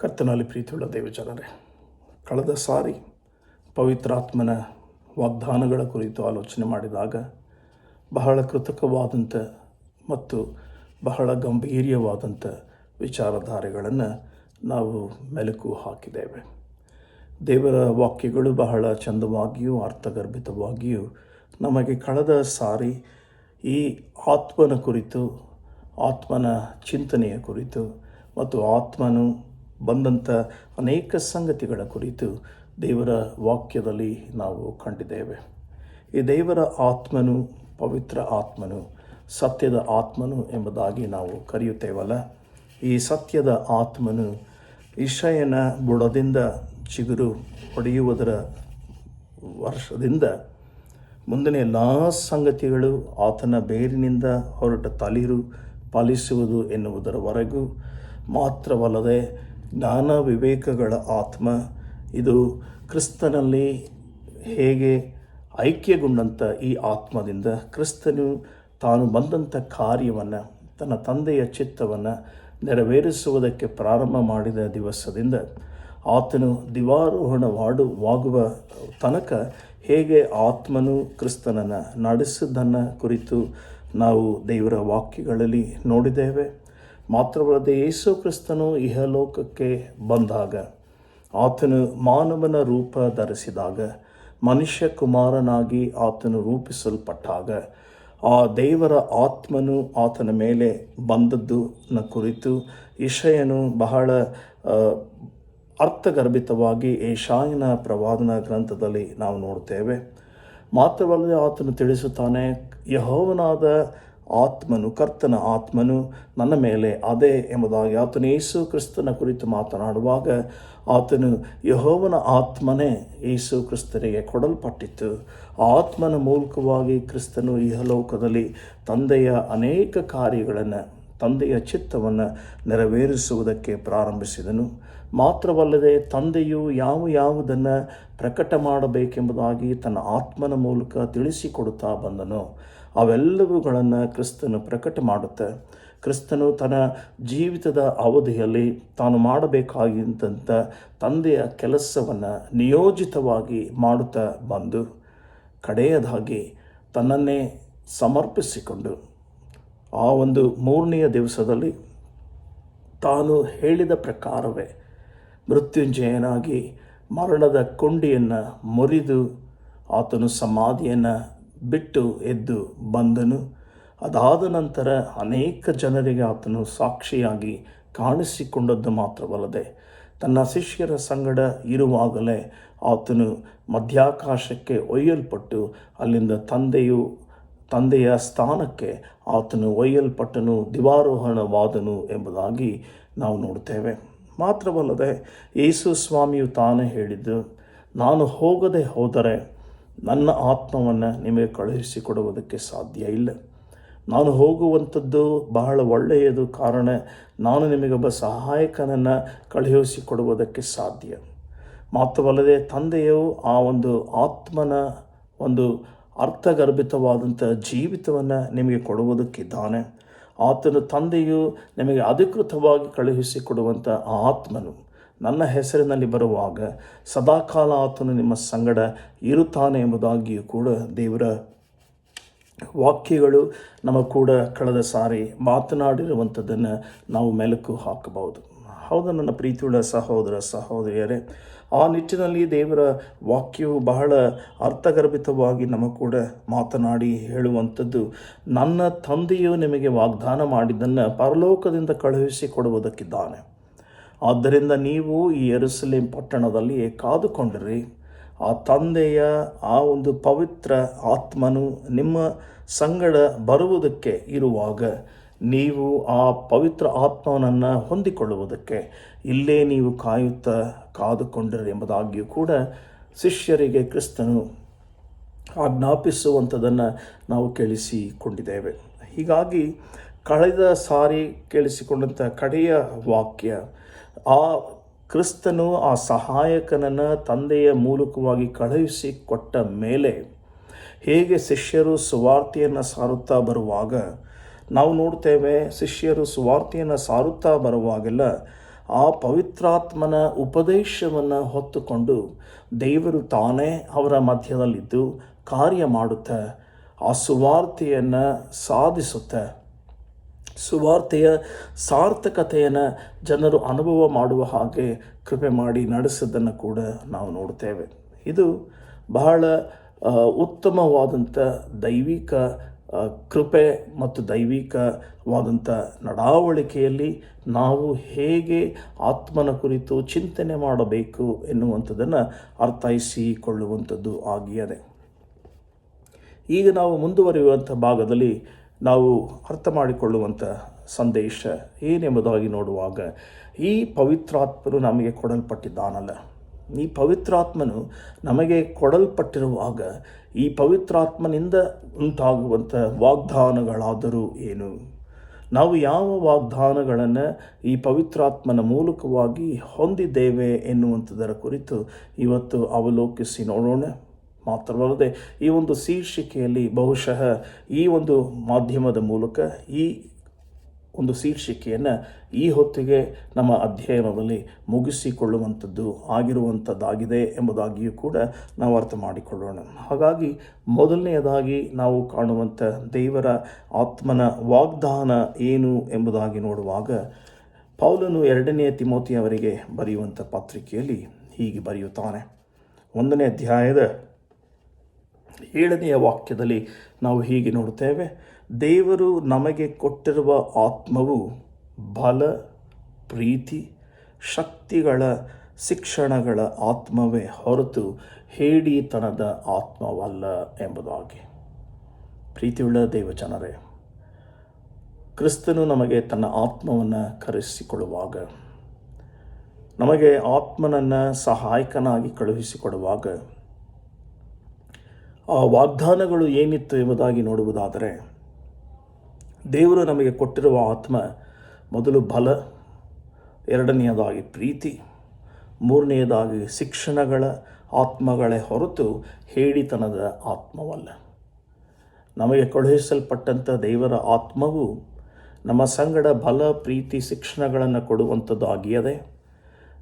ಕರ್ತನಲ್ಲಿ ಪ್ರೀತಿಯುಳ್ಳ ದೇವಜನರೇ, ಕಳೆದ ಸಾರಿ ಪವಿತ್ರಾತ್ಮನ ವಾಗ್ದಾನಗಳ ಕುರಿತು ಆಲೋಚನೆ ಮಾಡಿದಾಗ ಬಹಳ ಕೃತಕವಾದಂಥ ಮತ್ತು ಬಹಳ ಗಂಭೀರ್ಯವಾದಂಥ ವಿಚಾರಧಾರೆಗಳನ್ನು ನಾವು ಮೆಲುಕು ಹಾಕಿದ್ದೇವೆ. ದೇವರ ವಾಕ್ಯಗಳು ಬಹಳ ಚಂದವಾಗಿಯೂ ಅರ್ಥಗರ್ಭಿತವಾಗಿಯೂ ನಮಗೆ ಕಳೆದ ಸಾರಿ ಈ ಆತ್ಮನ ಕುರಿತು, ಆತ್ಮನ ಚಿಂತನೆಯ ಕುರಿತು ಮತ್ತು ಆತ್ಮನು ಬಂದಂಥ ಅನೇಕ ಸಂಗತಿಗಳ ಕುರಿತು ದೇವರ ವಾಕ್ಯದಲ್ಲಿ ನಾವು ಕಂಡಿದ್ದೇವೆ. ಈ ದೇವರ ಆತ್ಮನು ಪವಿತ್ರ ಆತ್ಮನು, ಸತ್ಯದ ಆತ್ಮನು ಎಂಬುದಾಗಿ ನಾವು ಕರೆಯುತ್ತೇವಲ್ಲ. ಈ ಸತ್ಯದ ಆತ್ಮನು ಇಷಯನ ಬುಡದಿಂದ ಚಿಗುರು ಹೊಡೆಯುವುದರ ವರ್ಷದಿಂದ ಮುಂದಿನ ಎಲ್ಲ ಸಂಗತಿಗಳು ಆತನ ಬೇರಿನಿಂದ ಹೊರಟ ತಳಿರು ಫಲಿಸುವುದು ಎನ್ನುವುದರವರೆಗೂ ಮಾತ್ರವಲ್ಲದೆ ಜ್ಞಾನ ವಿವೇಕಗಳ ಆತ್ಮ ಇದು ಕ್ರಿಸ್ತನಲ್ಲಿ ಹೇಗೆ ಐಕ್ಯಗೊಂಡಂಥ ಈ ಆತ್ಮದಿಂದ ಕ್ರಿಸ್ತನು ತಾನು ಬಂದಂಥ ಕಾರ್ಯವನ್ನು, ತನ್ನ ತಂದೆಯ ಚಿತ್ತವನ್ನು ನೆರವೇರಿಸುವುದಕ್ಕೆ ಪ್ರಾರಂಭ ಮಾಡಿದ ದಿವಸದಿಂದ ಆತನು ದಿವಾರೋಹಣವಾಗುವ ತನಕ ಹೇಗೆ ಆತ್ಮನು ಕ್ರಿಸ್ತನನ್ನು ನಡೆಸಿದ್ದನ್ನು ಕುರಿತು ನಾವು ದೇವರ ವಾಕ್ಯಗಳಲ್ಲಿ ನೋಡಿದ್ದೇವೆ. ಮಾತ್ರವಲ್ಲದೆ ಯೇಸು ಕ್ರಿಸ್ತನು ಇಹಲೋಕಕ್ಕೆ ಬಂದಾಗ, ಆತನು ಮಾನವನ ರೂಪ ಧರಿಸಿದಾಗ, ಮನುಷ್ಯ ಕುಮಾರನಾಗಿ ಆತನು ರೂಪಿಸಲ್ಪಟ್ಟಾಗ ಆ ದೇವರ ಆತ್ಮನು ಆತನ ಮೇಲೆ ಬಂದದ್ದನ್ನ ಕುರಿತು ಇಷಯನು ಬಹಳ ಅರ್ಥಗರ್ಭಿತವಾಗಿ ಯೆಶಾಯನ ಪ್ರವಾದನ ಗ್ರಂಥದಲ್ಲಿ ನಾವು ನೋಡ್ತೇವೆ. ಮಾತ್ರವಲ್ಲದೆ ಆತನು ತಿಳಿಸುತ್ತಾನೆ, ಯೆಹೋವನಾದ ಆತ್ಮನು, ಕರ್ತನ ಆತ್ಮನು ನನ್ನ ಮೇಲೆ ಅದೇ ಎಂಬುದಾಗಿ ಆತನು ಯೇಸು ಕ್ರಿಸ್ತನ ಕುರಿತು ಮಾತನಾಡುವಾಗ ಆತನು ಯೆಹೋವನ ಆತ್ಮನೇ ಯೇಸು ಕ್ರಿಸ್ತನಿಗೆ ಕೊಡಲ್ಪಟ್ಟಿತ್ತು. ಆ ಆತ್ಮನ ಮೂಲಕವಾಗಿ ಕ್ರಿಸ್ತನು ಇಹಲೋಕದಲ್ಲಿ ತಂದೆಯ ಅನೇಕ ಕಾರ್ಯಗಳನ್ನು, ತಂದೆಯ ಚಿತ್ತವನ್ನು ನೆರವೇರಿಸುವುದಕ್ಕೆ ಪ್ರಾರಂಭಿಸಿದನು. ಮಾತ್ರವಲ್ಲದೆ ತಂದೆಯು ಯಾವುದನ್ನು ಪ್ರಕಟ ಮಾಡಬೇಕೆಂಬುದಾಗಿ ತನ್ನ ಆತ್ಮನ ಮೂಲಕ ತಿಳಿಸಿಕೊಡುತ್ತಾ ಬಂದನು, ಅವೆಲ್ಲವುಗಳನ್ನು ಕ್ರಿಸ್ತನು ಪ್ರಕಟ ಮಾಡುತ್ತಾ ಕ್ರಿಸ್ತನು ತನ್ನ ಜೀವಿತದ ಅವಧಿಯಲ್ಲಿ ತಾನು ಮಾಡಬೇಕಾಗಿದ್ದಂಥ ತಂದೆಯ ಕೆಲಸವನ್ನು ನಿಯೋಜಿತವಾಗಿ ಮಾಡುತ್ತಾ ಬಂದು ಕಡೆಯದಾಗಿ ತನ್ನನ್ನೇ ಸಮರ್ಪಿಸಿಕೊಂಡು ಆ ಒಂದು 3ನೆಯ ದಿವಸದಲ್ಲಿ ತಾನು ಹೇಳಿದ ಪ್ರಕಾರವೇ ಮೃತ್ಯುಂಜಯನಾಗಿ ಮರಣದ ಕೊಂಡಿಯನ್ನು ಮುರಿದು ಆತನು ಸಮಾಧಿಯನ್ನು ಬಿಟ್ಟು ಎದ್ದು ಬಂದನು. ಅದಾದ ನಂತರ ಅನೇಕ ಜನರಿಗೆ ಆತನು ಸಾಕ್ಷಿಯಾಗಿ ಕಾಣಿಸಿಕೊಂಡದ್ದು ಮಾತ್ರವಲ್ಲದೆ ತನ್ನ ಶಿಷ್ಯರ ಸಂಗಡ ಇರುವಾಗಲೇ ಆತನು ಮಧ್ಯಾಕಾಶಕ್ಕೆ ಒಯ್ಯಲ್ಪಟ್ಟು ಅಲ್ಲಿಂದ ತಂದೆಯ ಸ್ಥಾನಕ್ಕೆ ಆತನು ಒಯ್ಯಲ್ಪಟ್ಟನು, ದಿವಾರೋಹಣವಾದನು ಎಂಬುದಾಗಿ ನಾವು ನೋಡ್ತೇವೆ. ಮಾತ್ರವಲ್ಲದೆ ಯೇಸು ಸ್ವಾಮಿಯು ತಾನೇ ಹೇಳಿದ್ದು, ನಾನು ಹೋಗದೆ ಹೋದರೆ ನನ್ನ ಆತ್ಮವನ್ನು ನಿಮಗೆ ಕಳುಹಿಸಿಕೊಡುವುದಕ್ಕೆ ಸಾಧ್ಯ ಇಲ್ಲ. ನಾನು ಹೋಗುವಂಥದ್ದು ಬಹಳ ಒಳ್ಳೆಯದು, ಕಾರಣ ನಾನು ನಿಮಗೊಬ್ಬ ಸಹಾಯಕನನ್ನು ಕಳುಹಿಸಿಕೊಡುವುದಕ್ಕೆ ಸಾಧ್ಯ. ಮಾತ್ರವಲ್ಲದೆ ತಂದೆಯು ಆ ಒಂದು ಆತ್ಮನ ಒಂದು ಅರ್ಥಗರ್ಭಿತವಾದಂಥ ಜೀವಿತವನ್ನು ನಿಮಗೆ ಕೊಡುವುದಕ್ಕಿದ್ದಾನೆ. ಆತನು ತಂದೆಯು ನಿಮಗೆ ಅಧಿಕೃತವಾಗಿ ಕಳುಹಿಸಿಕೊಡುವಂಥ ಆ ಆತ್ಮನು ನನ್ನ ಹೆಸರಿನಲ್ಲಿ ಬರುವಾಗ ಸದಾಕಾಲ ಆತನು ನಿಮ್ಮ ಸಂಗಡ ಇರುತ್ತಾನೆ ಎಂಬುದಾಗಿಯೂ ಕೂಡ ದೇವರ ವಾಕ್ಯಗಳು ನಮ್ಮ ಕೂಡ ಕಳೆದ ಸಾರಿ ಮಾತನಾಡಿರುವಂಥದ್ದನ್ನು ನಾವು ಮೆಲುಕು ಹಾಕಬಹುದು. ಹೌದು ನನ್ನ ಪ್ರೀತಿಯುಳ್ಳ ಸಹೋದರ ಸಹೋದರಿಯರೇ, ಆ ನಿಟ್ಟಿನಲ್ಲಿ ದೇವರ ವಾಕ್ಯವು ಬಹಳ ಅರ್ಥಗರ್ಭಿತವಾಗಿ ನಮ್ಮ ಕೂಡ ಮಾತನಾಡಿ ಹೇಳುವಂಥದ್ದು, ನನ್ನ ತಂದೆಯು ನಿಮಗೆ ವಾಗ್ದಾನ ಮಾಡಿದ್ದನ್ನು ಪರಲೋಕದಿಂದ ಕಳುಹಿಸಿಕೊಡುವುದಕ್ಕಿದ್ದಾನೆ. ಆದ್ದರಿಂದ ನೀವು ಈ ಯೆರೂಸಲೇಮ್ ಪಟ್ಟಣದಲ್ಲಿ ಕಾದುಕೊಂಡಿರಿ. ಆ ತಂದೆಯ ಆ ಒಂದು ಪವಿತ್ರ ಆತ್ಮನು ನಿಮ್ಮ ಸಂಗಡ ಬರುವುದಕ್ಕೆ ಇರುವಾಗ ನೀವು ಆ ಪವಿತ್ರ ಆತ್ಮನನ್ನು ಹೊಂದಿಕೊಳ್ಳುವುದಕ್ಕೆ ಇಲ್ಲೇ ನೀವು ಕಾದುಕೊಂಡಿರಿ ಎಂಬುದಾಗಿಯೂ ಕೂಡ ಶಿಷ್ಯರಿಗೆ ಕ್ರಿಸ್ತನು ಆಜ್ಞಾಪಿಸುವಂಥದ್ದನ್ನು ನಾವು ಕೇಳಿಸಿಕೊಂಡಿದ್ದೇವೆ. ಹೀಗಾಗಿ ಕಳೆದ ಸಾರಿ ಕೇಳಿಸಿಕೊಂಡಂಥ ಕಡೆಯ ವಾಕ್ಯ, ಆ ಕ್ರಿಸ್ತನು ಆ ಸಹಾಯಕನನ್ನು ತಂದೆಯ ಮೂಲಕವಾಗಿ ಕಳುಹಿಸಿಕೊಟ್ಟ ಮೇಲೆ ಹೇಗೆ ಶಿಷ್ಯರು ಸುವಾರ್ತೆಯನ್ನು ಸಾರುತ್ತಾ ಬರುವಾಗ ನಾವು ನೋಡ್ತೇವೆ. ಶಿಷ್ಯರು ಸುವಾರ್ತೆಯನ್ನು ಸಾರುತ್ತಾ ಬರುವಾಗೆಲ್ಲ ಆ ಪವಿತ್ರಾತ್ಮನ ಉಪದೇಶವನ್ನು ಹೊತ್ತುಕೊಂಡು ದೇವರು ತಾನೇ ಅವರ ಮಧ್ಯದಲ್ಲಿದ್ದು ಕಾರ್ಯ ಮಾಡುತ್ತಾ ಆ ಸುವಾರ್ತೆಯನ್ನು ಸಾಧಿಸುತ್ತಾ ಸುವಾರ್ತೆಯ ಸಾರ್ಥಕತೆಯನ್ನು ಜನರು ಅನುಭವ ಮಾಡುವ ಹಾಗೆ ಕೃಪೆ ಮಾಡಿ ನಡೆಸೋದನ್ನು ಕೂಡ ನಾವು ನೋಡ್ತೇವೆ. ಇದು ಬಹಳ ಉತ್ತಮವಾದಂಥ ದೈವಿಕ ಕೃಪೆ ಮತ್ತು ದೈವಿಕವಾದಂಥ ನಡಾವಳಿಕೆಯಲ್ಲಿ ನಾವು ಹೇಗೆ ಆತ್ಮನ ಕುರಿತು ಚಿಂತನೆ ಮಾಡಬೇಕು ಎನ್ನುವಂಥದ್ದನ್ನು ಅರ್ಥೈಸಿಕೊಳ್ಳುವಂಥದ್ದು ಆಗಿಯದೆ. ಈಗ ನಾವು ಮುಂದುವರಿಯುವಂಥ ಭಾಗದಲ್ಲಿ ನಾವು ಅರ್ಥ ಮಾಡಿಕೊಳ್ಳುವಂಥ ಸಂದೇಶ ಏನೆಂಬುದಾಗಿ ನೋಡುವಾಗ, ಈ ಪವಿತ್ರಾತ್ಮನು ನಮಗೆ ಕೊಡಲ್ಪಟ್ಟಿದ್ದಾನಲ್ಲ, ಈ ಪವಿತ್ರಾತ್ಮನು ನಮಗೆ ಕೊಡಲ್ಪಟ್ಟಿರುವಾಗ ಈ ಪವಿತ್ರಾತ್ಮನಿಂದ ಉಂಟಾಗುವಂಥ ವಾಗ್ದಾನಗಳಾದರೂ ಏನು? ನಾವು ಯಾವ ವಾಗ್ದಾನಗಳನ್ನು ಈ ಪವಿತ್ರಾತ್ಮನ ಮೂಲಕವಾಗಿ ಹೊಂದಿದ್ದೇವೆ ಎನ್ನುವಂಥದ್ದರ ಕುರಿತು ಇವತ್ತು ಅವಲೋಕಿಸಿ ನೋಡೋಣ. ಮಾತ್ರವಲ್ಲದೆ ಈ ಒಂದು ಶೀರ್ಷಿಕೆಯಲ್ಲಿ ಬಹುಶಃ ಈ ಒಂದು ಮಾಧ್ಯಮದ ಮೂಲಕ ಈ ಒಂದು ಶೀರ್ಷಿಕೆಯನ್ನು ಈ ಹೊತ್ತಿಗೆ ನಮ್ಮ ಅಧ್ಯಯನದಲ್ಲಿ ಮುಗಿಸಿಕೊಳ್ಳುವಂಥದ್ದು ಆಗಿರುವಂಥದ್ದಾಗಿದೆ ಎಂಬುದಾಗಿಯೂ ಕೂಡ ನಾವು ಅರ್ಥ ಮಾಡಿಕೊಳ್ಳೋಣ. ಹಾಗಾಗಿ ಮೊದಲನೆಯದಾಗಿ ನಾವು ಕಾಣುವಂಥ ದೇವರ ಆತ್ಮನ ವಾಗ್ದಾನ ಏನು ಎಂಬುದಾಗಿ ನೋಡುವಾಗ, ಪೌಲನು 2ನೇ ತಿಮೋತಿಯವರಿಗೆ ಬರೆಯುವಂಥ ಪತ್ರಿಕೆಯಲ್ಲಿ ಹೀಗೆ ಬರೆಯುತ್ತಾನೆ. 1ನೇ ಅಧ್ಯಾಯದ 7ನೆಯ ವಾಕ್ಯದಲ್ಲಿ ನಾವು ಹೀಗೆ ನೋಡುತ್ತೇವೆ, ದೇವರು ನಮಗೆ ಕೊಟ್ಟಿರುವ ಆತ್ಮವು ಬಲ, ಪ್ರೀತಿ, ಶಕ್ತಿಗಳ ಶಿಕ್ಷಣಗಳ ಆತ್ಮವೇ ಹೊರತು ಹೇಡಿತನದ ಆತ್ಮವಲ್ಲ ಎಂಬುದಾಗಿ. ಪ್ರೀತಿಯುಳ್ಳ ದೇವಜನರೇ, ಕ್ರಿಸ್ತನು ನಮಗೆ ತನ್ನ ಆತ್ಮವನ್ನು ಕರೆಸಿಕೊಳ್ಳುವಾಗ, ನಮಗೆ ಆತ್ಮನನ್ನು ಸಹಾಯಕನಾಗಿ ಕಳುಹಿಸಿಕೊಡುವಾಗ ಆ ವಾಗ್ದಾನಗಳು ಏನಿತ್ತು ಎಂಬುದಾಗಿ ನೋಡುವುದಾದರೆ, ದೇವರು ನಮಗೆ ಕೊಟ್ಟಿರುವ ಆತ್ಮ ಮೊದಲು ಬಲ, 2ನೆಯದಾಗಿ ಪ್ರೀತಿ, 3ನೆಯದಾಗಿ ಶಿಕ್ಷಣಗಳ ಆತ್ಮಗಳೇ ಹೊರತು ಹೇಡಿತನದ ಆತ್ಮವಲ್ಲ. ನಮಗೆ ಕಳುಹಿಸಲ್ಪಟ್ಟಂಥ ದೇವರ ಆತ್ಮವು ನಮ್ಮ ಸಂಗಡ ಬಲ, ಪ್ರೀತಿ, ಶಿಕ್ಷಣಗಳನ್ನು ಕೊಡುವಂಥದ್ದು ಆಗಿಯದೆ.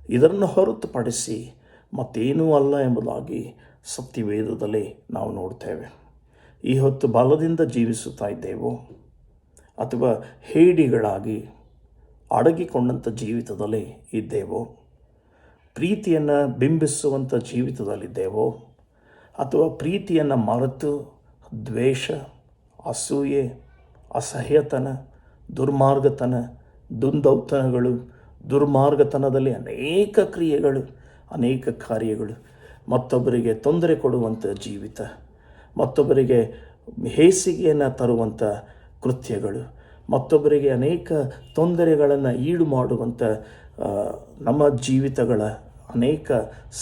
ಇದನ್ನು ಹೊರತುಪಡಿಸಿ ಮತ್ತೇನೂ ಅಲ್ಲ ಎಂಬುದಾಗಿ ಸತ್ಯವೇದದಲ್ಲಿ ನಾವು ನೋಡ್ತೇವೆ. ಈ ಹೊತ್ತು ಬಲದಿಂದ ಜೀವಿಸುತ್ತಾ ಇದ್ದೇವೋ ಅಥವಾ ಹೇಡಿಗಳಾಗಿ ಅಡಗಿಕೊಂಡಂಥ ಜೀವಿತದಲ್ಲಿ ಇದ್ದೇವೋ, ಪ್ರೀತಿಯನ್ನು ಬಿಂಬಿಸುವಂಥ ಜೀವಿತದಲ್ಲಿದ್ದೇವೋ ಅಥವಾ ಪ್ರೀತಿಯನ್ನು ಮರೆತು ದ್ವೇಷ, ಅಸೂಯೆ, ಅಸಹ್ಯತನ, ದುರ್ಮಾರ್ಗತನ, ದುಂದೌತನಗಳು, ದುರ್ಮಾರ್ಗತನದಲ್ಲಿ ಅನೇಕ ಕ್ರಿಯೆಗಳು, ಅನೇಕ ಕಾರ್ಯಗಳು, ಮತ್ತೊಬ್ಬರಿಗೆ ತೊಂದರೆ ಕೊಡುವಂಥ ಜೀವಿತ, ಮತ್ತೊಬ್ಬರಿಗೆ ಹೇಸಿಗೆಯನ್ನು ತರುವಂಥ ಕೃತ್ಯಗಳು, ಮತ್ತೊಬ್ಬರಿಗೆ ಅನೇಕ ತೊಂದರೆಗಳನ್ನು ಈಡು ಮಾಡುವಂಥ ನಮ್ಮ ಜೀವಿತಗಳ ಅನೇಕ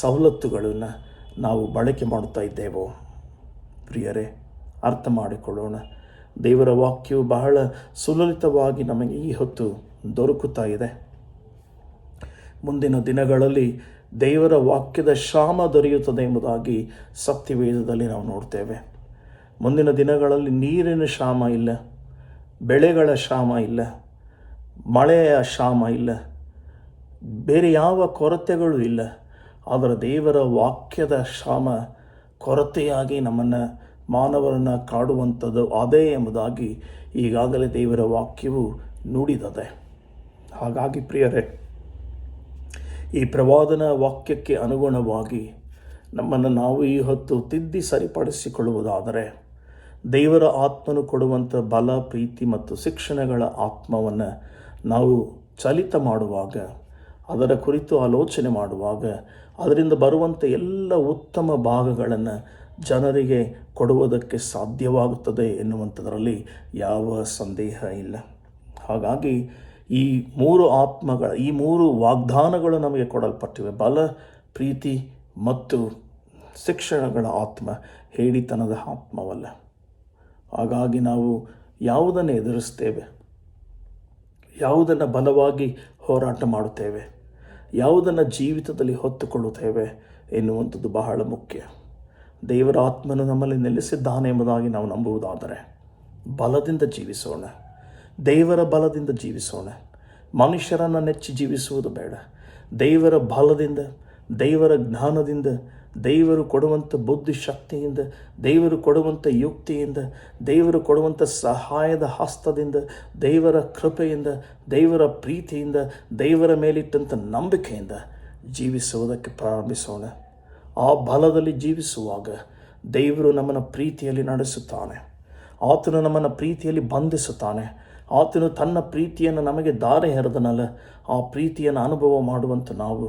ಸವಲತ್ತುಗಳನ್ನು ನಾವು ಬಳಕೆ ಮಾಡುತ್ತಾ ಇದ್ದೇವೋ? ಪ್ರಿಯರೇ, ಅರ್ಥ ಮಾಡಿಕೊಳ್ಳೋಣ. ದೇವರ ವಾಕ್ಯವು ಬಹಳ ಸುಲಲಿತವಾಗಿ ನಮಗೆ ಈ ಹೊತ್ತು ದೊರಕುತ್ತಾ ಇದೆ. ಮುಂದಿನ ದಿನಗಳಲ್ಲಿ ದೇವರ ವಾಕ್ಯದ ಕ್ಷಾಮ ದೊರೆಯುತ್ತದೆ ಎಂಬುದಾಗಿ ಸತ್ಯವೇದದಲ್ಲಿ ನಾವು ನೋಡ್ತೇವೆ. ಮುಂದಿನ ದಿನಗಳಲ್ಲಿ ನೀರಿನ ಕ್ಷಾಮ ಇಲ್ಲ, ಬೆಳೆಗಳ ಕ್ಷಾಮ ಇಲ್ಲ, ಮಳೆಯ ಕ್ಷಾಮ ಇಲ್ಲ, ಬೇರೆ ಯಾವ ಕೊರತೆಗಳು ಇಲ್ಲ. ಆದರೆ ದೇವರ ವಾಕ್ಯದ ಕ್ಷಾಮ ಕೊರತೆಯಾಗಿ ನಮ್ಮನ್ನು, ಮಾನವರನ್ನು ಕಾಡುವಂಥದ್ದು ಅದೇ ಎಂಬುದಾಗಿ ಈಗಾಗಲೇ ದೇವರ ವಾಕ್ಯವು ನುಡಿದಿದೆ. ಹಾಗಾಗಿ ಪ್ರಿಯರೇ, ಈ ಪ್ರವಾದನ ವಾಕ್ಯಕ್ಕೆ ಅನುಗುಣವಾಗಿ ನಮ್ಮನ್ನು ನಾವು ಈ ಹೊತ್ತು ತಿದ್ದಿ ಸರಿಪಡಿಸಿಕೊಳ್ಳುವುದಾದರೆ, ದೇವರ ಆತ್ಮನು ಕೊಡುವಂಥ ಬಲ, ಪ್ರೀತಿ ಮತ್ತು ಶಿಕ್ಷಣಗಳ ಆತ್ಮವನ್ನು ನಾವು ಚಲಿತ ಮಾಡುವಾಗ, ಅದರ ಕುರಿತು ಆಲೋಚನೆ ಮಾಡುವಾಗ, ಅದರಿಂದ ಬರುವಂಥ ಎಲ್ಲ ಉತ್ತಮ ಭಾಗಗಳನ್ನು ಜನರಿಗೆ ಕೊಡುವುದಕ್ಕೆ ಸಾಧ್ಯವಾಗುತ್ತದೆ ಎನ್ನುವಂಥದ್ರಲ್ಲಿ ಯಾವ ಸಂದೇಹ ಇಲ್ಲ. ಹಾಗಾಗಿ ಈ 3 ಆತ್ಮಗಳ, ಈ 3 ವಾಗ್ದಾನಗಳು ನಮಗೆ ಕೊಡಲ್ಪಟ್ಟಿವೆ. ಬಲ, ಪ್ರೀತಿ ಮತ್ತು ಶಿಕ್ಷಣಗಳ ಆತ್ಮ ಹೇಡಿತನದ ಆತ್ಮವಲ್ಲ. ಹಾಗಾಗಿ ನಾವು ಯಾವುದನ್ನು ಎದುರಿಸ್ತೇವೆ, ಯಾವುದನ್ನು ಬಲವಾಗಿ ಹೋರಾಟ ಮಾಡುತ್ತೇವೆ, ಯಾವುದನ್ನು ಜೀವಿತದಲ್ಲಿ ಹೊತ್ತುಕೊಳ್ಳುತ್ತೇವೆ ಎನ್ನುವಂಥದ್ದು ಬಹಳ ಮುಖ್ಯ. ದೇವರ ಆತ್ಮನು ನಮ್ಮಲ್ಲಿ ನೆಲೆಸಿದ್ದಾನೆ ಎಂಬುದಾಗಿ ನಾವು ನಂಬುವುದಾದರೆ ಬಲದಿಂದ ಜೀವಿಸೋಣ, ದೇವರ ಬಲದಿಂದ ಜೀವಿಸೋಣ. ಮನುಷ್ಯರನ್ನು ನೆಚ್ಚಿ ಜೀವಿಸುವುದು ಬೇಡ. ದೇವರ ಬಲದಿಂದ, ದೇವರ ಜ್ಞಾನದಿಂದ, ದೇವರು ಕೊಡುವಂಥ ಬುದ್ಧಿಶಕ್ತಿಯಿಂದ, ದೇವರು ಕೊಡುವಂಥ ಯುಕ್ತಿಯಿಂದ, ದೇವರು ಕೊಡುವಂಥ ಸಹಾಯದ ಹಸ್ತದಿಂದ, ದೇವರ ಕೃಪೆಯಿಂದ, ದೇವರ ಪ್ರೀತಿಯಿಂದ, ದೇವರ ಮೇಲಿಟ್ಟಂಥ ನಂಬಿಕೆಯಿಂದ ಜೀವಿಸುವುದಕ್ಕೆ ಪ್ರಾರಂಭಿಸೋಣ. ಆ ಬಲದಲ್ಲಿ ಜೀವಿಸುವಾಗ ದೇವರು ನಮ್ಮನ್ನು ಪ್ರೀತಿಯಲ್ಲಿ ನಡೆಸುತ್ತಾನೆ. ಆತನು ನಮ್ಮನ್ನು ಪ್ರೀತಿಯಲ್ಲಿ ಬಂಧಿಸುತ್ತಾನೆ. ಆತನು ತನ್ನ ಪ್ರೀತಿಯನ್ನು ನಮಗೆ ದಾರೆ ಎರೆದನಲ್ಲ, ಆ ಪ್ರೀತಿಯನ್ನು ಅನುಭವ ಮಾಡುವಂಥ ನಾವು,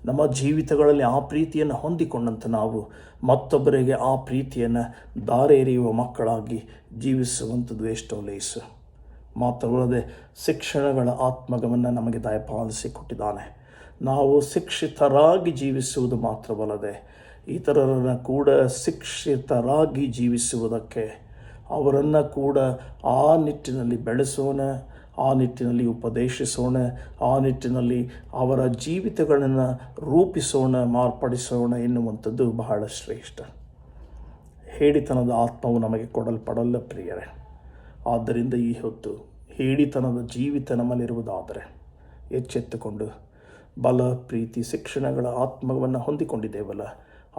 ನಮ್ಮ ಜೀವಿತಗಳಲ್ಲಿ ಆ ಪ್ರೀತಿಯನ್ನು ಹೊಂದಿಕೊಂಡಂಥ ನಾವು ಮತ್ತೊಬ್ಬರಿಗೆ ಆ ಪ್ರೀತಿಯನ್ನು ದಾರೆ ಎರೆಯುವ ಮಕ್ಕಳಾಗಿ ಜೀವಿಸುವಂಥದ್ದು ಎಷ್ಟೋ ಲೇಸು. ಮಾತ್ರವಲ್ಲದೆ ಶಿಕ್ಷಣಗಳ ಆತ್ಮಗವನ್ನು ನಮಗೆ ದಯಪಾಲಿಸಿಕೊಟ್ಟಿದ್ದಾನೆ. ನಾವು ಶಿಕ್ಷಿತರಾಗಿ ಜೀವಿಸುವುದು ಮಾತ್ರವಲ್ಲದೆ ಇತರರನ್ನು ಕೂಡ ಶಿಕ್ಷಿತರಾಗಿ ಜೀವಿಸುವುದಕ್ಕೆ ಅವರನ್ನು ಕೂಡ ಆ ನಿಟ್ಟಿನಲ್ಲಿ ಬೆಳೆಸೋಣ, ಆ ನಿಟ್ಟಿನಲ್ಲಿ ಉಪದೇಶಿಸೋಣ, ಆ ನಿಟ್ಟಿನಲ್ಲಿ ಅವರ ಜೀವಿತಗಳನ್ನು ರೂಪಿಸೋಣ, ಮಾರ್ಪಡಿಸೋಣ ಎನ್ನುವಂಥದ್ದು ಬಹಳ ಶ್ರೇಷ್ಠ. ಹೇಡಿತನದ ಆತ್ಮವು ನಮಗೆ ಕೊಡಲ್ಪಡಲ್ಲ ಪ್ರಿಯರೇ. ಆದ್ದರಿಂದ ಈ ಹೊತ್ತು ಹೇಡಿತನದ ಜೀವಿತ ನಮ್ಮಲ್ಲಿರುವುದಾದರೆ ಎಚ್ಚೆತ್ತುಕೊಂಡು ಬಲ, ಪ್ರೀತಿ, ಶಿಕ್ಷಣಗಳ ಆತ್ಮವನ್ನು ಹೊಂದಿಕೊಂಡಿದ್ದೇವಲ್ಲ,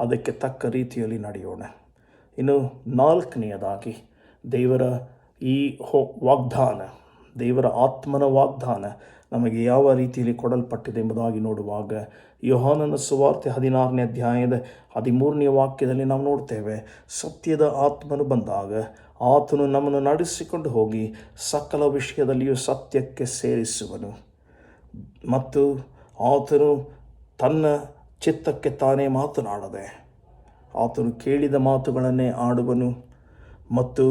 ಅದಕ್ಕೆ ತಕ್ಕ ರೀತಿಯಲ್ಲಿ ನಡೆಯೋಣ. ಇನ್ನು 4ನೇಯದಾಗಿ ದೇವರ ಈ ವಾಗ್ದಾನ, ದೇವರ ಆತ್ಮನ ವಾಗ್ದಾನ ನಮಗೆ ಯಾವ ರೀತಿಯಲ್ಲಿ ಕೊಡಲ್ಪಟ್ಟಿದೆ ಎಂಬುದಾಗಿ ನೋಡುವಾಗ ಯೋಹಾನನ ಸುವಾರ್ತೆ 16ನೇ ಅಧ್ಯಾಯದ 13ನೇ ವಾಕ್ಯದಲ್ಲಿ ನಾವು ನೋಡ್ತೇವೆ, ಸತ್ಯದ ಆತ್ಮನು ಬಂದಾಗ ಆತನು ನಮ್ಮನ್ನು ನಡೆಸಿಕೊಂಡು ಹೋಗಿ ಸಕಲ ವಿಷಯದಲ್ಲಿಯೂ ಸತ್ಯಕ್ಕೆ ಸೇರಿಸುವನು ಮತ್ತು ಆತನು ತನ್ನ ಚಿತ್ತಕ್ಕೆ ತಾನೇ ಮಾತನಾಡದೆ ಆತನು ಕೇಳಿದ ಮಾತುಗಳನ್ನೇ ಆಡುವನು ಮತ್ತು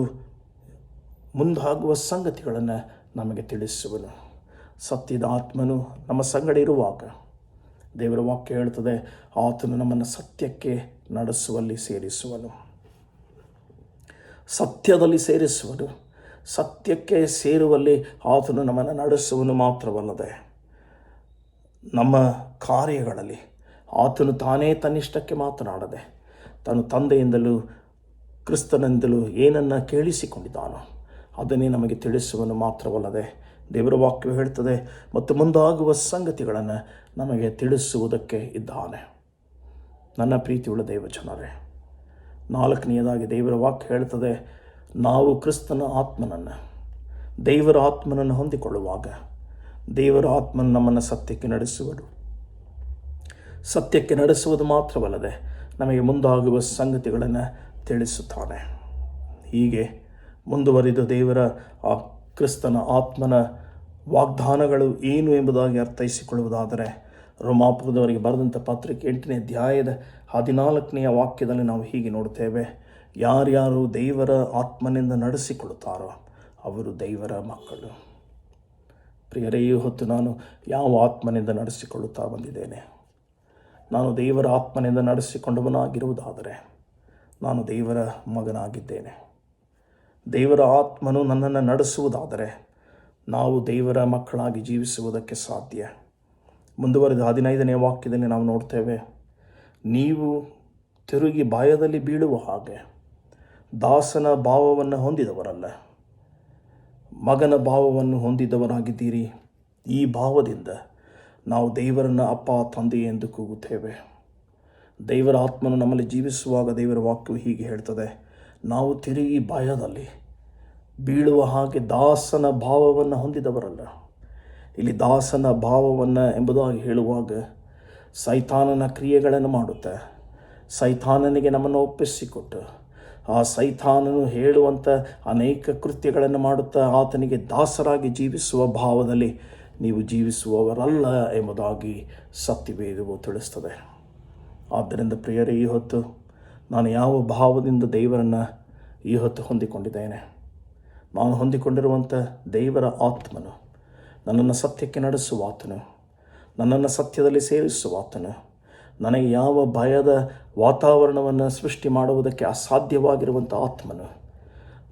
ಮುಂದಾಗುವ ಸಂಗತಿಗಳನ್ನು ನಮಗೆ ತಿಳಿಸುವನು. ಸತ್ಯದ ಆತ್ಮನು ನಮ್ಮ ಸಂಗಡ ಇರುವಾಗ ದೇವರ ವಾಕ್ಯ ಹೇಳ್ತದೆ, ಆತನು ನಮ್ಮನ್ನು ಸತ್ಯಕ್ಕೆ ನಡೆಸುವಲ್ಲಿ ಸೇರಿಸುವನು, ಸತ್ಯದಲ್ಲಿ ಸೇರಿಸುವನು. ಸತ್ಯಕ್ಕೆ ಸೇರುವಲ್ಲಿ ಆತನು ನಮ್ಮನ್ನು ನಡೆಸುವನು ಮಾತ್ರವಲ್ಲದೆ ನಮ್ಮ ಕಾರ್ಯಗಳಲ್ಲಿ ಆತನು ತಾನೇ ತನ್ನಿಷ್ಟಕ್ಕೆ ಮಾತನಾಡದೆ ತಾನು ತಂದೆಯಿಂದಲೂ ಕ್ರಿಸ್ತನಿಂದಲೂ ಏನನ್ನು ಕೇಳಿಸಿಕೊಂಡಿದ್ದಾನೋ ಅದನ್ನೇ ನಮಗೆ ತಿಳಿಸುವನು ಮಾತ್ರವಲ್ಲದೆ ದೇವರ ವಾಕ್ಯ ಹೇಳ್ತದೆ ಮತ್ತು ಮುಂದಾಗುವ ಸಂಗತಿಗಳನ್ನು ನಮಗೆ ತಿಳಿಸುವುದಕ್ಕೆ ಇದ್ದಾನೆ. ನನ್ನ ಪ್ರೀತಿಯುಳ್ಳ ದೇವಜನರೇ, 4ನೇಯದಾಗಿ ದೇವರ ವಾಕ್ಯ ಹೇಳ್ತದೆ, ನಾವು ಕ್ರಿಸ್ತನ ಆತ್ಮನನ್ನು, ದೇವರ ಆತ್ಮನನ್ನು ಹೊಂದಿಕೊಳ್ಳುವಾಗ ದೇವರ ಆತ್ಮನು ನಮ್ಮನ್ನು ಸತ್ಯಕ್ಕೆ ನಡೆಸುವನು. ಸತ್ಯಕ್ಕೆ ನಡೆಸುವುದು ಮಾತ್ರವಲ್ಲದೆ ನಮಗೆ ಮುಂದಾಗುವ ಸಂಗತಿಗಳನ್ನು ತಿಳಿಸುತ್ತಾನೆ. ಹೀಗೆ ಮುಂದುವರಿದು ದೇವರ ಆ ಕ್ರಿಸ್ತನ ಆತ್ಮನ ವಾಗ್ದಾನಗಳು ಏನು ಎಂಬುದಾಗಿ ಅರ್ಥೈಸಿಕೊಳ್ಳುವುದಾದರೆ ರೋಮಾಪುರದವರಿಗೆ ಬರೆದಂಥ ಪತ್ರಿಕೆ 8ನೇ ಅಧ್ಯಾಯದ 14ನೇ ವಾಕ್ಯದಲ್ಲಿ ನಾವು ಹೀಗೆ ನೋಡ್ತೇವೆ, ಯಾರ್ಯಾರು ದೇವರ ಆತ್ಮನಿಂದ ನಡೆಸಿಕೊಳ್ಳುತ್ತಾರೋ ಅವರು ದೇವರ ಮಕ್ಕಳು. ಪ್ರಿಯರೇ, ಈ ಹೊತ್ತು ನಾನು ಯಾವ ಆತ್ಮನಿಂದ ನಡೆಸಿಕೊಳ್ಳುತ್ತಾ ಬಂದಿದ್ದೇನೆ? ನಾನು ದೇವರ ಆತ್ಮನಿಂದ ನಡೆಸಿಕೊಂಡವನಾಗಿರುವುದಾದರೆ ನಾನು ದೇವರ ಮಗನಾಗಿದ್ದೇನೆ. ದೇವರ ಆತ್ಮನು ನನ್ನನ್ನು ನಡೆಸುವುದಾದರೆ ನಾವು ದೇವರ ಮಕ್ಕಳಾಗಿ ಜೀವಿಸುವುದಕ್ಕೆ ಸಾಧ್ಯ. ಮುಂದುವರೆದ 15ನೇ ವಾಕ್ಯದಲ್ಲಿ ನಾವು ನೋಡ್ತೇವೆ, ನೀವು ತಿರುಗಿ ಭಯದಲ್ಲಿ ಬೀಳುವ ಹಾಗೆ ದಾಸನ ಭಾವವನ್ನು ಹೊಂದಿದವರಲ್ಲ, ಮಗನ ಭಾವವನ್ನು ಹೊಂದಿದವರಾಗಿದ್ದೀರಿ. ಈ ಭಾವದಿಂದ ನಾವು ದೇವರನ್ನು ಅಪ್ಪ, ತಂದೆ ಎಂದು ಕೂಗುತ್ತೇವೆ. ದೇವರ ಆತ್ಮನು ನಮ್ಮಲ್ಲಿ ಜೀವಿಸುವಾಗ ದೇವರ ವಾಕ್ಯವು ಹೀಗೆ ಹೇಳ್ತದೆ, ನಾವು ತಿರುಗಿ ಭಯದಲ್ಲಿ ಬೀಳುವ ಹಾಗೆ ದಾಸನ ಭಾವವನ್ನು ಹೊಂದಿದವರಲ್ಲ. ಇಲ್ಲಿ ದಾಸನ ಭಾವವನ್ನು ಎಂಬುದಾಗಿ ಹೇಳುವಾಗ ಸೈತಾನನ ಕ್ರಿಯೆಗಳನ್ನು ಮಾಡುತ್ತೆ, ಸೈತಾನನಿಗೆ ನಮ್ಮನ್ನು ಒಪ್ಪಿಸಿಕೊಟ್ಟು ಆ ಸೈತಾನನು ಹೇಳುವಂಥ ಅನೇಕ ಕೃತ್ಯಗಳನ್ನು ಮಾಡುತ್ತಾ ಆತನಿಗೆ ದಾಸರಾಗಿ ಜೀವಿಸುವ ಭಾವದಲ್ಲಿ ನೀವು ಜೀವಿಸುವವರಲ್ಲ ಎಂಬುದಾಗಿ ಸತ್ಯವೇದವು ತಿಳಿಸ್ತದೆ. ಆದ್ದರಿಂದ ಪ್ರಿಯರೇ, ಈ ಹೊತ್ತು ನಾನು ಯಾವ ಭಾವದಿಂದ ದೇವರನ್ನು ಈ ಹೊತ್ತು ಹೊಂದಿಕೊಂಡಿದ್ದೇನೆ? ನಾನು ಹೊಂದಿಕೊಂಡಿರುವಂಥ ದೇವರ ಆತ್ಮನು ನನ್ನನ್ನು ಸತ್ಯಕ್ಕೆ ನಡೆಸುವಾತನು, ನನ್ನನ್ನು ಸತ್ಯದಲ್ಲಿ ಸೇರಿಸುವಾತನು, ನನಗೆ ಯಾವ ಭಯದ ವಾತಾವರಣವನ್ನು ಸೃಷ್ಟಿ ಮಾಡುವುದಕ್ಕೆ ಅಸಾಧ್ಯವಾಗಿರುವಂಥ ಆತ್ಮನು,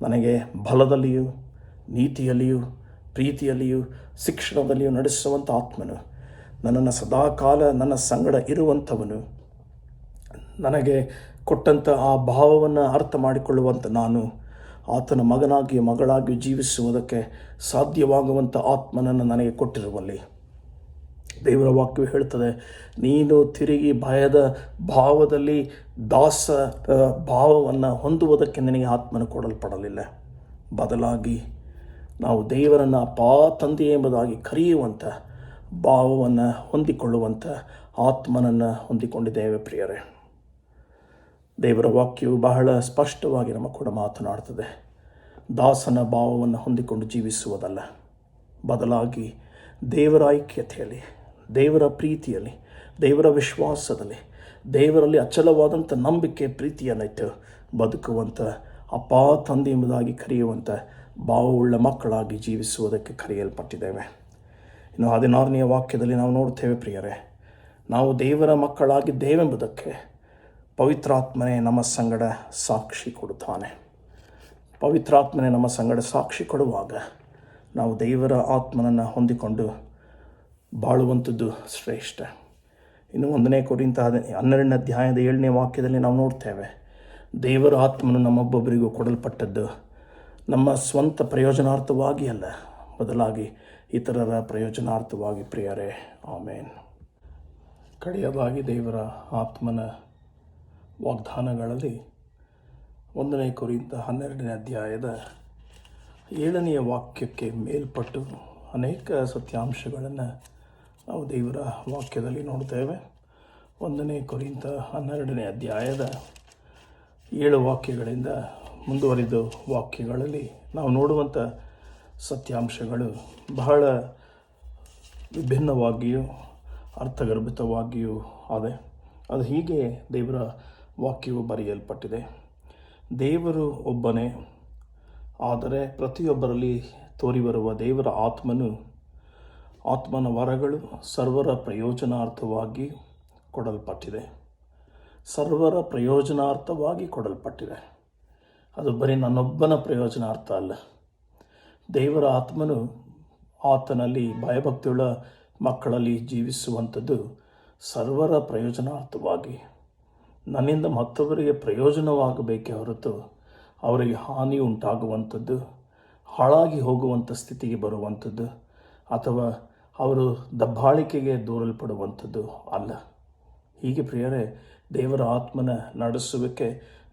ನನಗೆ ಬಲದಲ್ಲಿಯೂ ನೀತಿಯಲ್ಲಿಯೂ ಪ್ರೀತಿಯಲ್ಲಿಯೂ ಶಿಕ್ಷಣದಲ್ಲಿಯೂ ನಡೆಸುವಂಥ ಆತ್ಮನು, ನನ್ನನ್ನು ಸದಾಕಾಲ ನನ್ನ ಸಂಗಡ ಇರುವಂಥವನು, ನನಗೆ ಕೊಟ್ಟಂಥ ಆ ಭಾವವನ್ನು ಅರ್ಥ ಮಾಡಿಕೊಳ್ಳುವಂಥ ನಾನು ಆತನ ಮಗನಾಗಿ ಮಗಳಾಗಿ ಜೀವಿಸುವುದಕ್ಕೆ ಸಾಧ್ಯವಾಗುವಂಥ ಆತ್ಮನನ್ನು ನನಗೆ ಕೊಟ್ಟಿರುವಲ್ಲಿ ದೇವರ ವಾಕ್ಯವು ಹೇಳ್ತದೆ, ನೀನು ತಿರುಗಿ ಭಯದ ಭಾವದಲ್ಲಿ ದಾಸ ಭಾವವನ್ನು ಹೊಂದುವುದಕ್ಕೆ ನಿನಗೆ ಆತ್ಮನು ಕೊಡಲ್ಪಡಲಿಲ್ಲ. ಬದಲಾಗಿ ನಾವು ದೇವರನ್ನು ಅಪ್ಪಾ ತಂದೆ ಎಂಬುದಾಗಿ ಕರೆಯುವಂಥ ಭಾವವನ್ನು ಹೊಂದಿಕೊಳ್ಳುವಂಥ ಆತ್ಮನನ್ನು ಹೊಂದಿಕೊಂಡಿದ್ದೇವೆ ಪ್ರಿಯರೇ. ದೇವರ ವಾಕ್ಯವು ಬಹಳ ಸ್ಪಷ್ಟವಾಗಿ ನಮ್ಮ ಕೂಡ ಮಾತನಾಡ್ತದೆ. ದಾಸನ ಭಾವವನ್ನು ಹೊಂದಿಕೊಂಡು ಜೀವಿಸುವುದಲ್ಲ, ಬದಲಾಗಿ ದೇವರ ಐಕ್ಯತೆಯಲ್ಲಿ, ದೇವರ ಪ್ರೀತಿಯಲ್ಲಿ, ದೇವರ ವಿಶ್ವಾಸದಲ್ಲಿ, ದೇವರಲ್ಲಿ ಅಚಲವಾದಂಥ ನಂಬಿಕೆ ಪ್ರೀತಿಯನ್ನಿಟ್ಟು ಬದುಕುವಂಥ ಅಪ್ಪಾ ತಂದೆ ಎಂಬುದಾಗಿ ಕರೆಯುವಂಥ ಭಾವವುಳ್ಳ ಮಕ್ಕಳಾಗಿ ಜೀವಿಸುವುದಕ್ಕೆ ಕರೆಯಲ್ಪಟ್ಟಿದ್ದೇವೆ. ಇನ್ನು 16ನೇ ವಾಕ್ಯದಲ್ಲಿ ನಾವು ನೋಡ್ತೇವೆ ಪ್ರಿಯರೇ, ನಾವು ದೇವರ ಮಕ್ಕಳಾಗಿದ್ದೇವೆಂಬುದಕ್ಕೆ ಪವಿತ್ರಾತ್ಮನೇ ನಮ್ಮ ಸಂಗಡ ಸಾಕ್ಷಿ ಕೊಡುತ್ತಾನೆ. ಪವಿತ್ರಾತ್ಮನೇ ನಮ್ಮ ಸಂಗಡ ಸಾಕ್ಷಿ ಕೊಡುವಾಗ ನಾವು ದೇವರ ಆತ್ಮನನ್ನು ಹೊಂದಿಕೊಂಡು ಬಾಳುವಂಥದ್ದು ಶ್ರೇಷ್ಠ. ಇನ್ನು 1 ಕೊರಿಂಥ 12ನೇ ಅಧ್ಯಾಯದ 7ನೇ ವಾಕ್ಯದಲ್ಲಿ ನಾವು ನೋಡ್ತೇವೆ, ದೇವರ ಆತ್ಮನು ನಮ್ಮೊಬ್ಬೊಬ್ಬರಿಗೂ ಕೊಡಲ್ಪಟ್ಟದ್ದು ನಮ್ಮ ಸ್ವಂತ ಪ್ರಯೋಜನಾರ್ಥವಾಗಿ ಅಲ್ಲ, ಬದಲಾಗಿ ಇತರರ ಪ್ರಯೋಜನಾರ್ಥವಾಗಿ ಪ್ರಿಯರೇ. ಆಮೇನ್. ಕಡೆಯದಾಗಿ ದೇವರ ಆತ್ಮನ ವಾಗ್ದಾನಗಳಲ್ಲಿ 1 ಕೊರಿಂಥ 12ನೇ ಅಧ್ಯಾಯದ 7ನೇ ವಾಕ್ಯಕ್ಕೆ ಮೇಲ್ಪಟ್ಟು ಅನೇಕ ಸತ್ಯಾಂಶಗಳನ್ನು ನಾವು ದೇವರ ವಾಕ್ಯದಲ್ಲಿ ನೋಡ್ತೇವೆ. 1 ಕೊರಿಂಥ 12ನೇ ಅಧ್ಯಾಯದ 7 ವಾಕ್ಯಗಳಿಂದ ಮುಂದುವರಿದ ವಾಕ್ಯಗಳಲ್ಲಿ ನಾವು ನೋಡುವಂಥ ಸತ್ಯಾಂಶಗಳು ಬಹಳ ವಿಭಿನ್ನವಾಗಿಯೂ ಅರ್ಥಗರ್ಭಿತವಾಗಿಯೂ ಆದೆ. ಅದು ಹೀಗೆ ದೇವರ ವಾಕ್ಯವು ಬರೆಯಲ್ಪಟ್ಟಿದೆ. ದೇವರು ಒಬ್ಬನೇ, ಆದರೆ ಪ್ರತಿಯೊಬ್ಬರಲ್ಲಿ ತೋರಿಬರುವ ದೇವರ ಆತ್ಮನ ವರಗಳು ಸರ್ವರ ಪ್ರಯೋಜನಾರ್ಥವಾಗಿ ಕೊಡಲ್ಪಟ್ಟಿದೆ. ಸರ್ವರ ಪ್ರಯೋಜನಾರ್ಥವಾಗಿ ಕೊಡಲ್ಪಟ್ಟಿದೆ. ಅದು ಬರೀ ನನ್ನೊಬ್ಬನ ಪ್ರಯೋಜನಾರ್ಥ ಅಲ್ಲ. ದೇವರ ಆತ್ಮನು ಆತನಲ್ಲಿ ಭಯಭಕ್ತಿಯುಳ್ಳ ಮಕ್ಕಳಲ್ಲಿ ಜೀವಿಸುವಂಥದ್ದು ಸರ್ವರ ಪ್ರಯೋಜನಾರ್ಥವಾಗಿ, ನನ್ನಿಂದ ಮತ್ತೊಬ್ಬರಿಗೆ ಪ್ರಯೋಜನವಾಗಬೇಕೇ ಹೊರತು ಅವರಿಗೆ ಹಾನಿ ಉಂಟಾಗುವಂಥದ್ದು, ಹಾಳಾಗಿ ಹೋಗುವಂಥ ಸ್ಥಿತಿಗೆ ಬರುವಂಥದ್ದು ಅಥವಾ ಅವರು ದಬ್ಬಾಳಿಕೆಗೆ ದೂರಲ್ಪಡುವಂಥದ್ದು ಅಲ್ಲ. ಹೀಗೆ ಪ್ರಿಯರೇ, ದೇವರ ಆತ್ಮನ ನಡೆಸುವಿಕೆ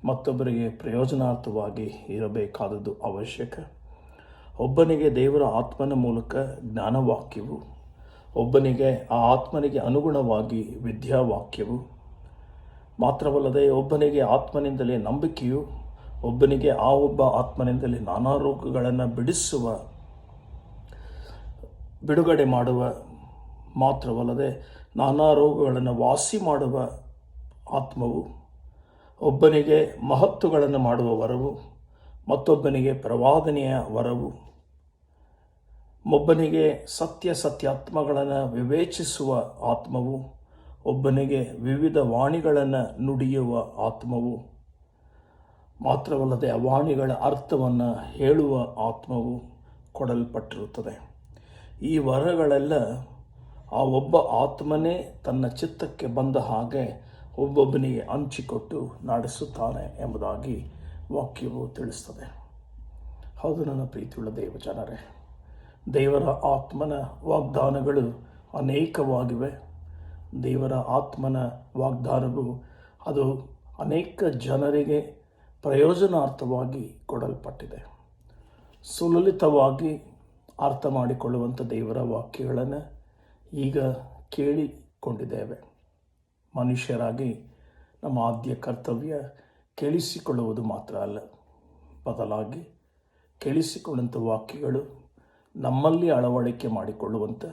ಮತ್ತೊಬ್ಬರಿಗೆ ಪ್ರಯೋಜನಾರ್ಥವಾಗಿ ಇರಬೇಕಾದದ್ದು ಅವಶ್ಯಕ. ಒಬ್ಬನಿಗೆ ದೇವರ ಆತ್ಮನ ಮೂಲಕ ಜ್ಞಾನವಾಕ್ಯವು, ಒಬ್ಬನಿಗೆ ಆ ಆತ್ಮನಿಗೆ ಅನುಗುಣವಾಗಿ ವಿದ್ಯಾವಾಕ್ಯವು, ಮಾತ್ರವಲ್ಲದೆ ಒಬ್ಬನಿಗೆ ಆತ್ಮನಿಂದಲೇ ನಂಬಿಕೆಯು, ಒಬ್ಬನಿಗೆ ಆ ಒಬ್ಬ ಆತ್ಮನಿಂದಲೇ ನಾನಾ ರೋಗಗಳನ್ನು ಬಿಡುಗಡೆ ಮಾಡುವ, ಮಾತ್ರವಲ್ಲದೆ ನಾನಾ ರೋಗಗಳನ್ನು ವಾಸಿ ಮಾಡುವ ಆತ್ಮವು, ಒಬ್ಬನಿಗೆ ಮಹತ್ತುಗಳನ್ನು ಮಾಡುವ ವರವು, ಮತ್ತೊಬ್ಬನಿಗೆ ಪ್ರವಾದನೆಯ ವರವು, ಒಬ್ಬನಿಗೆ ಸತ್ಯಾತ್ಮಗಳನ್ನು ವಿವೇಚಿಸುವ ಆತ್ಮವು, ಒಬ್ಬನಿಗೆ ವಿವಿಧ ವಾಣಿಗಳನ್ನು ನುಡಿಯುವ ಆತ್ಮವು, ಮಾತ್ರವಲ್ಲದೆ ಆ ವಾಣಿಗಳ ಅರ್ಥವನ್ನು ಹೇಳುವ ಆತ್ಮವು ಕೊಡಲ್ಪಟ್ಟಿರುತ್ತದೆ. ಈ ವರಗಳೆಲ್ಲ ಆ ಒಬ್ಬ ಆತ್ಮನೇ ತನ್ನ ಚಿತ್ತಕ್ಕೆ ಬಂದ ಹಾಗೆ ಒಬ್ಬೊಬ್ಬನಿಗೆ ಹಂಚಿಕೊಟ್ಟು ನಡೆಸುತ್ತಾನೆ ಎಂಬುದಾಗಿ ವಾಕ್ಯವು ತಿಳಿಸ್ತದೆ. ಹೌದು ನನ್ನ ಪ್ರೀತಿಯುಳ್ಳ ದೇವಜನರೇ, ದೇವರ ಆತ್ಮನ ವಾಗ್ದಾನಗಳು ಅನೇಕವಾಗಿವೆ. ದೇವರ ಆತ್ಮನ ವಾಗ್ದಾನವು ಅದು ಅನೇಕ ಜನರಿಗೆ ಪ್ರಯೋಜನಾರ್ಥವಾಗಿ ಕೊಡಲ್ಪಟ್ಟಿದೆ. ಸುಲಲಿತವಾಗಿ ಅರ್ಥ ಮಾಡಿಕೊಳ್ಳುವಂಥ ದೇವರ ವಾಕ್ಯಗಳನ್ನು ಈಗ ಕೇಳಿಕೊಂಡಿದ್ದೇವೆ. ಮನುಷ್ಯರಾಗಿ ನಮ್ಮ ಆದ್ಯ ಕರ್ತವ್ಯ ಕೇಳಿಸಿಕೊಳ್ಳುವುದು ಮಾತ್ರ ಅಲ್ಲ, ಬದಲಾಗಿ ಕೇಳಿಸಿಕೊಂಡಂಥ ವಾಕ್ಯಗಳು ನಮ್ಮಲ್ಲಿ ಅಳವಡಿಕೆ ಮಾಡಿಕೊಳ್ಳುವಂಥ,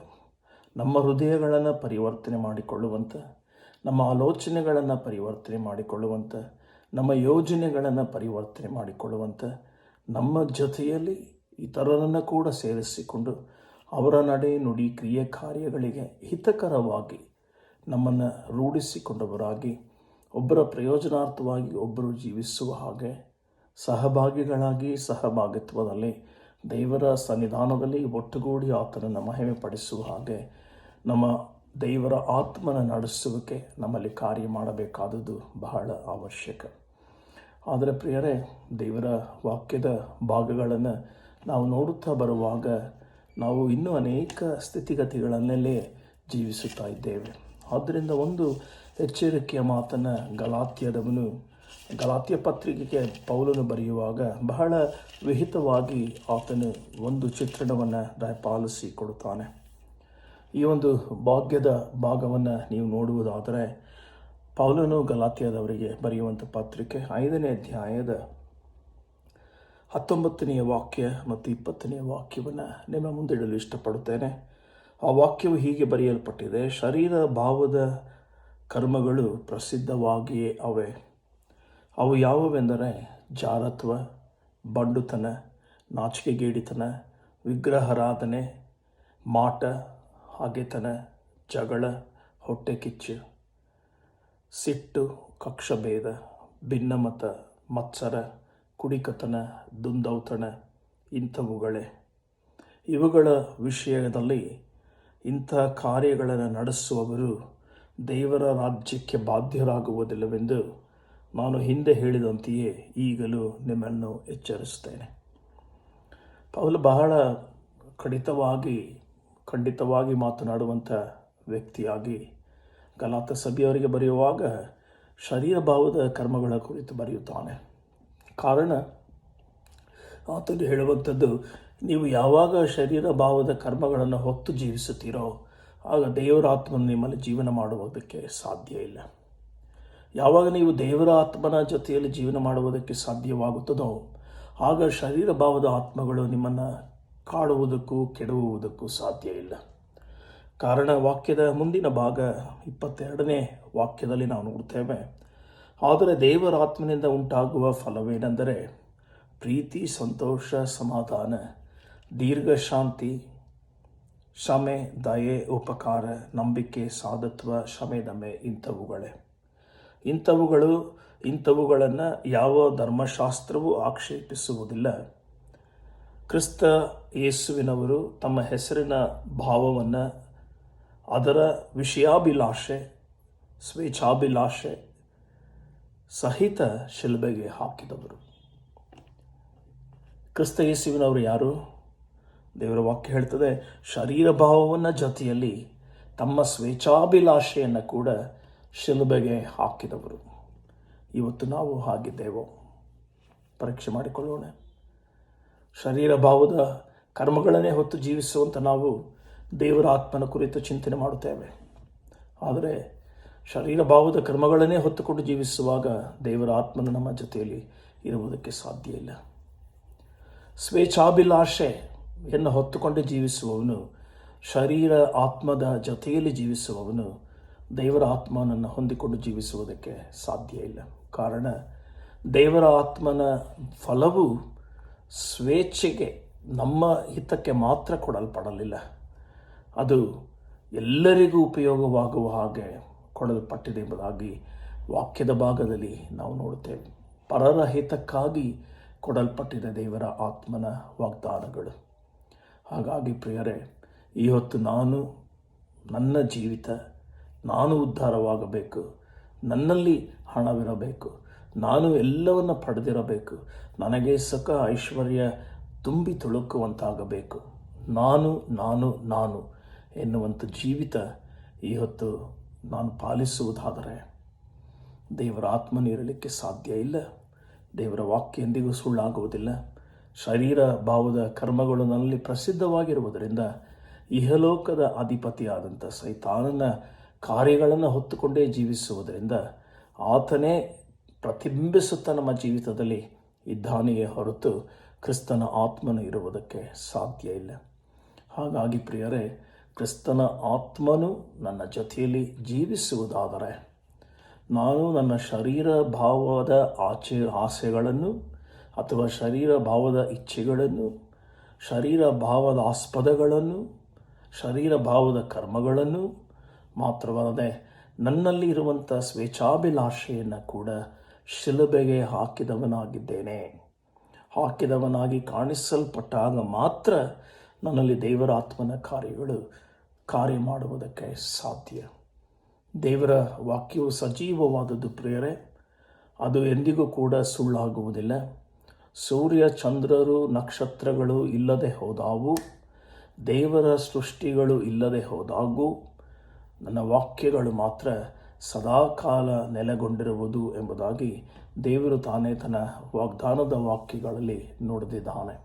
ನಮ್ಮ ಹೃದಯಗಳನ್ನು ಪರಿವರ್ತನೆ ಮಾಡಿಕೊಳ್ಳುವಂಥ, ನಮ್ಮ ಆಲೋಚನೆಗಳನ್ನು ಪರಿವರ್ತನೆ ಮಾಡಿಕೊಳ್ಳುವಂಥ, ನಮ್ಮ ಯೋಜನೆಗಳನ್ನು ಪರಿವರ್ತನೆ ಮಾಡಿಕೊಳ್ಳುವಂಥ, ನಮ್ಮ ಜೊತೆಯಲ್ಲಿ ಇತರರನ್ನು ಕೂಡ ಸೇರಿಸಿಕೊಂಡು ಅವರ ನಡೆ ನುಡಿ ಕ್ರಿಯೆ ಕಾರ್ಯಗಳಿಗೆ ಹಿತಕರವಾಗಿ ನಮ್ಮನ್ನು ರೂಢಿಸಿಕೊಂಡವರಾಗಿ ಒಬ್ಬರ ಪ್ರಯೋಜನಾರ್ಥವಾಗಿ ಒಬ್ಬರು ಜೀವಿಸುವ ಹಾಗೆ ಸಹಭಾಗಿಗಳಾಗಿ ಸಹಭಾಗಿತ್ವದಲ್ಲಿ ದೇವರ ಸನ್ನಿಧಾನದಲ್ಲಿ ಒಟ್ಟುಗೂಡಿ ಆತನನ್ನು ಮಹಿಮೆ ಪಡಿಸುವ ಹಾಗೆ ನಮ್ಮ ದೇವರ ಆತ್ಮನ ನಡೆಸುವಿಕೆ ನಮ್ಮಲ್ಲಿ ಕಾರ್ಯ ಮಾಡಬೇಕಾದದ್ದು ಬಹಳ ಅವಶ್ಯಕ. ಆದರೆ ಪ್ರಿಯರೇ, ದೇವರ ವಾಕ್ಯದ ಭಾಗಗಳನ್ನು ನಾವು ನೋಡುತ್ತಾ ಬರುವಾಗ ನಾವು ಇನ್ನೂ ಅನೇಕ ಸ್ಥಿತಿಗತಿಗಳನ್ನೆಲ್ಲೇ ಜೀವಿಸುತ್ತಾ ಇದ್ದೇವೆ. ಆದ್ದರಿಂದ ಒಂದು ಎಚ್ಚರಿಕೆಯ ಮಾತನ್ನು ಗಲಾತ್ಯ ಪತ್ರಿಕೆಗೆ ಪೌಲನು ಬರೆಯುವಾಗ ಬಹಳ ವಿಹಿತವಾಗಿ ಆತನು ಒಂದು ಚಿತ್ರಣವನ್ನು ದಯಪಾಲಿಸಿ ಕೊಡುತ್ತಾನೆ. ಈ ಒಂದು ಭಾಗ್ಯದ ಭಾಗವನ್ನು ನೀವು ನೋಡುವುದಾದರೆ, ಪೌಲನು ಗಲಾತ್ಯದವರಿಗೆ ಬರೆಯುವಂಥ ಪತ್ರಿಕೆ 5ನೇ ಅಧ್ಯಾಯದ 19ನೇ ವಾಕ್ಯ ಮತ್ತು 20ನೇ ವಾಕ್ಯವನ್ನು ನಿಮ್ಮ ಮುಂದಿಡಲು ಇಷ್ಟಪಡುತ್ತೇನೆ. ಆ ವಾಕ್ಯವು ಹೀಗೆ ಬರೆಯಲ್ಪಟ್ಟಿದೆ: ಶರೀರ ಭಾವದ ಕರ್ಮಗಳು ಪ್ರಸಿದ್ಧವಾಗಿಯೇ ಅವು ಯಾವುವೆಂದರೆ ಜಾರತ್ವ, ಬಂಡುತನ, ನಾಚಿಕೆಗೇಡಿತನ, ವಿಗ್ರಹಾರಾಧನೆ, ಮಾಟ, ಹಗೆತನ, ಜಗಳ, ಹೊಟ್ಟೆಕಿಚ್ಚು, ಸಿಟ್ಟು, ಕಕ್ಷಭೇದ, ಭಿನ್ನಮತ, ಮತ್ಸರ, ಕುಡಿಕತನ, ದುಂದೌತಣ ಇಂಥವುಗಳೇ. ಇವುಗಳ ವಿಷಯದಲ್ಲಿ ಇಂಥ ಕಾರ್ಯಗಳನ್ನು ನಡೆಸುವವರು ದೇವರ ರಾಜ್ಯಕ್ಕೆ ಬಾಧ್ಯರಾಗುವುದಿಲ್ಲವೆಂದು ನಾನು ಹಿಂದೆ ಹೇಳಿದಂತೆಯೇ ಈಗಲೂ ನಿಮ್ಮನ್ನು ಎಚ್ಚರಿಸುತ್ತೇನೆ. ಪೌಲ ಬಹಳ ಖಂಡಿತವಾಗಿ ಮಾತನಾಡುವಂಥ ವ್ಯಕ್ತಿಯಾಗಿ ಗಲಾತ್ಯ ಸಭೆಯವರಿಗೆ ಬರೆಯುವಾಗ ಶರೀರ ಭಾವದ ಕರ್ಮಗಳ ಕುರಿತು ಬರೆಯುತ್ತಾನೆ. ಕಾರಣ, ಆತನು ಹೇಳುವಂಥದ್ದು, ನೀವು ಯಾವಾಗ ಶರೀರ ಭಾವದ ಕರ್ಮಗಳನ್ನು ಹೊತ್ತು ಜೀವಿಸುತ್ತೀರೋ ಆಗ ದೇವರ ಆತ್ಮನ ನಿಮ್ಮಲ್ಲಿ ಜೀವನ ಮಾಡುವುದಕ್ಕೆ ಸಾಧ್ಯ ಇಲ್ಲ. ಯಾವಾಗ ನೀವು ದೇವರ ಆತ್ಮನ ಜೊತೆಯಲ್ಲಿ ಜೀವನ ಮಾಡುವುದಕ್ಕೆ ಸಾಧ್ಯವಾಗುತ್ತದೋ ಆಗ ಶರೀರ ಭಾವದ ಆತ್ಮಗಳು ನಿಮ್ಮನ್ನು ಕಾಡುವುದಕ್ಕೂ ಕೆಡವುವುದಕ್ಕೂ ಸಾಧ್ಯ ಇಲ್ಲ. ಕಾರಣ, ವಾಕ್ಯದ ಮುಂದಿನ ಭಾಗ 22ನೇ ವಾಕ್ಯದಲ್ಲಿ ನಾವು ನೋಡ್ತೇವೆ, ಆದರೆ ದೇವರ ಆತ್ಮನಿಂದ ಉಂಟಾಗುವ ಫಲವೇನೆಂದರೆ ಪ್ರೀತಿ, ಸಂತೋಷ, ಸಮಾಧಾನ, ದೀರ್ಘಶಾಂತಿ, ಕ್ಷಮೆ, ದಯೆ, ಉಪಕಾರ, ನಂಬಿಕೆ, ಸಾಧುತ್ವ, ಶಮೆದಮೆ ಇಂಥವುಗಳನ್ನು ಯಾವ ಧರ್ಮಶಾಸ್ತ್ರವೂ ಆಕ್ಷೇಪಿಸುವುದಿಲ್ಲ. ಕ್ರಿಸ್ತ ಯೇಸುವಿನವರು ತಮ್ಮ ಹೆಸರಿನ ಭಾವವನ್ನು ಅದರ ವಿಷಯಾಭಿಲಾಷೆ, ಸ್ವೇಚ್ಛಾಭಿಲಾಷೆ ಸಹಿತ ಶಿಲುಬೆಗೆ ಹಾಕಿದವರು. ಕ್ರಿಸ್ತ ಯೇಸುವಿನವರು ಯಾರು? ದೇವರ ವಾಕ್ಯ ಹೇಳ್ತದೆ, ಶರೀರ ಭಾವವನ್ನು ಜೊತೆಯಲ್ಲಿ ತಮ್ಮ ಸ್ವೇಚ್ಛಾಭಿಲಾಷೆಯನ್ನು ಕೂಡ ಶಿಲುಬೆಗೆ ಹಾಕಿದವರು. ಇವತ್ತು ನಾವು ಹಾಗಿದ್ದೇವೋ? ಪರೀಕ್ಷೆ ಮಾಡಿಕೊಳ್ಳೋಣ. ಶರೀರ ಭಾವದ ಕರ್ಮಗಳನ್ನೇ ಹೊತ್ತು ಜೀವಿಸುವಂಥ ನಾವು ದೇವರ ಆತ್ಮನ ಕುರಿತು ಚಿಂತನೆ ಮಾಡುತ್ತೇವೆ. ಆದರೆ ಶರೀರ ಭಾವದ ಕರ್ಮಗಳನ್ನೇ ಹೊತ್ತುಕೊಂಡು ಜೀವಿಸುವಾಗ ದೇವರ ಆತ್ಮನ ನಮ್ಮ ಜೊತೆಯಲ್ಲಿ ಇರುವುದಕ್ಕೆ ಸಾಧ್ಯ ಇಲ್ಲ. ಸ್ವೇಚ್ಛಾಭಿಲಾಷೆಯನ್ನು ಹೊತ್ತುಕೊಂಡು ಜೀವಿಸುವವನು, ಶರೀರ ಆತ್ಮದ ಜೊತೆಯಲ್ಲಿ ಜೀವಿಸುವವನು ದೇವರ ಆತ್ಮನನ್ನು ಹೊಂದಿಕೊಂಡು ಜೀವಿಸುವುದಕ್ಕೆ ಸಾಧ್ಯ ಇಲ್ಲ. ಕಾರಣ, ದೇವರ ಆತ್ಮನ ಫಲವು ಸ್ವೇಚ್ಛೆಗೆ, ನಮ್ಮ ಹಿತಕ್ಕೆ ಮಾತ್ರ ಕೊಡಲ್ಪಡಲಿಲ್ಲ. ಅದು ಎಲ್ಲರಿಗೂ ಉಪಯೋಗವಾಗುವ ಹಾಗೆ ಕೊಡಲ್ಪಟ್ಟಿದೆ ಎಂಬುದಾಗಿ ವಾಕ್ಯದ ಭಾಗದಲ್ಲಿ ನಾವು ನೋಡುತ್ತೇವೆ. ಪರರ ಹಿತಕ್ಕಾಗಿ ಕೊಡಲ್ಪಟ್ಟಿದೆ ದೇವರ ಆತ್ಮನ ವಾಗ್ದಾನಗಳು. ಹಾಗಾಗಿ ಪ್ರಿಯರೇ, ಇವತ್ತು ನನ್ನ ಜೀವಿತ, ನಾನು ಉದ್ಧಾರವಾಗಬೇಕು, ನನ್ನಲ್ಲಿ ಹಣವಿರಬೇಕು, ನಾನು ಎಲ್ಲವನ್ನು ಪಡೆದಿರಬೇಕು, ನನಗೆ ಸುಖ ಐಶ್ವರ್ಯ ತುಂಬಿ ತುಳುಕುವಂತಾಗಬೇಕು, ನಾನು ಎನ್ನುವಂಥ ಜೀವಿತ ಇವತ್ತು ನಾನು ಪಾಲಿಸುವುದಾದರೆ ದೇವರ ಆತ್ಮನಿರಲಿಕ್ಕೆ ಸಾಧ್ಯ ಇಲ್ಲ. ದೇವರ ವಾಕ್ಯ ಎಂದಿಗೂ ಸುಳ್ಳಾಗುವುದಿಲ್ಲ. ಶರೀರ ಭಾವದ ಕರ್ಮಗಳು ನನ್ನಲ್ಲಿ ಪ್ರಸಿದ್ಧವಾಗಿರುವುದರಿಂದ ಇಹಲೋಕದ ಅಧಿಪತಿಯಾದಂಥ ಸೈತಾನನ ಕಾರ್ಯಗಳನ್ನು ಹೊತ್ತುಕೊಂಡೇ ಜೀವಿಸುವುದರಿಂದ ಆತನೇ ಪ್ರತಿಬಿಂಬಿಸುತ್ತಾ ನಮ್ಮ ಜೀವಿತದಲ್ಲಿ ಇದ್ದಾನೆಯೇ ಹೊರತು ಕ್ರಿಸ್ತನ ಆತ್ಮನು ಇರುವುದಕ್ಕೆ ಸಾಧ್ಯ ಇಲ್ಲ. ಹಾಗಾಗಿ ಪ್ರಿಯರೇ, ಕ್ರಿಸ್ತನ ಆತ್ಮನು ನನ್ನ ಜೊತೆಯಲ್ಲಿ ಜೀವಿಸುವುದಾದರೆ ನಾನು ನನ್ನ ಶರೀರ ಭಾವದ ಆಸೆಗಳನ್ನು ಅಥವಾ ಶರೀರ ಭಾವದ ಇಚ್ಛೆಗಳನ್ನು, ಶರೀರ ಭಾವದ ಆಸ್ಪದಗಳನ್ನು, ಶರೀರ ಭಾವದ ಕರ್ಮಗಳನ್ನು ಮಾತ್ರವಲ್ಲದೆ ನನ್ನಲ್ಲಿ ಇರುವಂಥ ಸ್ವೇಚ್ಛಾಭಿಲಾಷೆಯನ್ನು ಕೂಡ ಶಿಲುಬೆಗೆ ಹಾಕಿದವನಾಗಿ ಕಾಣಿಸಲ್ಪಟ್ಟಾಗ ಮಾತ್ರ ನನ್ನಲ್ಲಿ ದೇವರ ಆತ್ಮನ ಕಾರ್ಯ ಮಾಡುವುದಕ್ಕೆ ಸಾಧ್ಯ. ದೇವರ ವಾಕ್ಯವು ಸಜೀವವಾದದ್ದು ಪ್ರಿಯರೇ. ಅದು ಎಂದಿಗೂ ಕೂಡ ಸುಳ್ಳಾಗುವುದಿಲ್ಲ. ಸೂರ್ಯ ಚಂದ್ರರು ನಕ್ಷತ್ರಗಳು ಇಲ್ಲದೆ ಹೋದಾವು, ದೇವರ ಸೃಷ್ಟಿಗಳು ಇಲ್ಲದೆ ಹೋದಾಗೂ ನನ್ನ ವಾಕ್ಯಗಳು ಮಾತ್ರ ಸದಾಕಾಲ ನೆಲೆಗೊಂಡಿರುವುದು ಎಂಬುದಾಗಿ ದೇವರು ತಾನೇ ತನ್ನ ವಾಗ್ದಾನದ ವಾಕ್ಯಗಳಲ್ಲಿ ನುಡಿದಿದ್ದಾನೆ.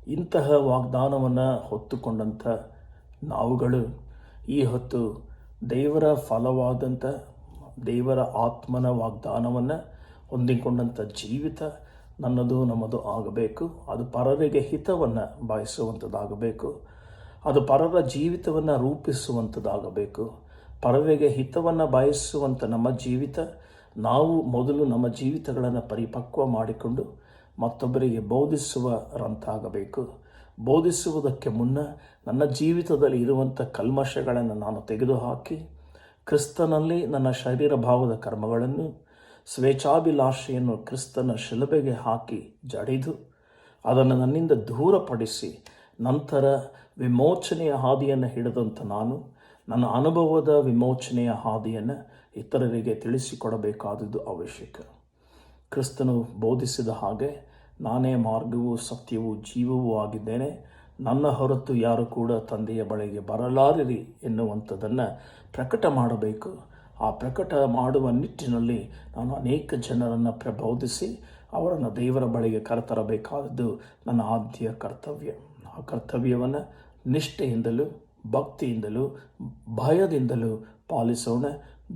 ಇಂತಹ ವಾಗ್ದಾನವನ್ನು ಹೊತ್ತುಕೊಂಡಂಥ ನಾವುಗಳು ಈ ಹೊತ್ತು ದೇವರ ಫಲವಾದಂಥ ದೇವರ ಆತ್ಮನ ವಾಗ್ದಾನವನ್ನು ಹೊಂದಿಕೊಂಡಂಥ ಜೀವಿತ ನನ್ನದು ನಮ್ಮದು ಆಗಬೇಕು. ಅದು ಪರರಿಗೆ ಹಿತವನ್ನು ಬಯಸುವಂಥದ್ದಾಗಬೇಕು. ಅದು ಪರರ ಜೀವಿತವನ್ನು ರೂಪಿಸುವಂಥದ್ದಾಗಬೇಕು. ಪರರಿಗೆ ಹಿತವನ್ನು ಬಯಸುವಂಥ ನಮ್ಮ ಜೀವಿತ, ನಾವು ಮೊದಲು ನಮ್ಮ ಜೀವಿತಗಳನ್ನು ಪರಿಪಕ್ವ ಮಾಡಿಕೊಂಡು ಮತ್ತೊಬ್ಬರಿಗೆ ಬೋಧಿಸುವರಂತಾಗಬೇಕು. ಬೋಧಿಸುವುದಕ್ಕೆ ಮುನ್ನ ನನ್ನ ಜೀವಿತದಲ್ಲಿ ಇರುವಂಥ ಕಲ್ಮಶಗಳನ್ನು ನಾನು ತೆಗೆದುಹಾಕಿ ಕ್ರಿಸ್ತನಲ್ಲಿ ನನ್ನ ಶರೀರ ಭಾವದ ಕರ್ಮಗಳನ್ನು, ಸ್ವೇಚ್ಛಾಭಿಲಾಷೆಯನ್ನು ಕ್ರಿಸ್ತನ ಶಿಲುಬೆಗೆ ಹಾಕಿ ಜಡಿದು ಅದನ್ನು ನನ್ನಿಂದ ದೂರಪಡಿಸಿ ನಂತರ ವಿಮೋಚನೆಯ ಹಾದಿಯನ್ನು ಹಿಡಿದಂಥ ನಾನು ನನ್ನ ಅನುಭವದ ವಿಮೋಚನೆಯ ಹಾದಿಯನ್ನು ಇತರರಿಗೆ ತಿಳಿಸಿಕೊಡಬೇಕಾದದ್ದು ಅವಶ್ಯಕ. ಕ್ರಿಸ್ತನು ಬೋಧಿಸಿದ ಹಾಗೆ ನಾನೇ ಮಾರ್ಗವೂ ಸತ್ಯವೂ ಜೀವವೂ ಆಗಿದ್ದೇನೆ, ನನ್ನ ಹೊರತು ಯಾರು ಕೂಡ ತಂದೆಯ ಬಳಿಗೆ ಬರಲಾರಿರಿ ಎನ್ನುವಂಥದ್ದನ್ನು ಪ್ರಕಟ ಮಾಡಬೇಕು. ಆ ಪ್ರಕಟ ಮಾಡುವ ನಿಟ್ಟಿನಲ್ಲಿ ನಾನು ಅನೇಕ ಜನರನ್ನು ಪ್ರಬೋಧಿಸಿ ಅವರನ್ನು ದೇವರ ಬಳಿಗೆ ಕರೆತರಬೇಕಾದದ್ದು ನನ್ನ ಆದ್ಯ ಕರ್ತವ್ಯ. ಆ ಕರ್ತವ್ಯವನ್ನು ನಿಷ್ಠೆಯಿಂದಲೂ ಭಕ್ತಿಯಿಂದಲೂ ಭಯದಿಂದಲೂ ಪಾಲಿಸೋಣ.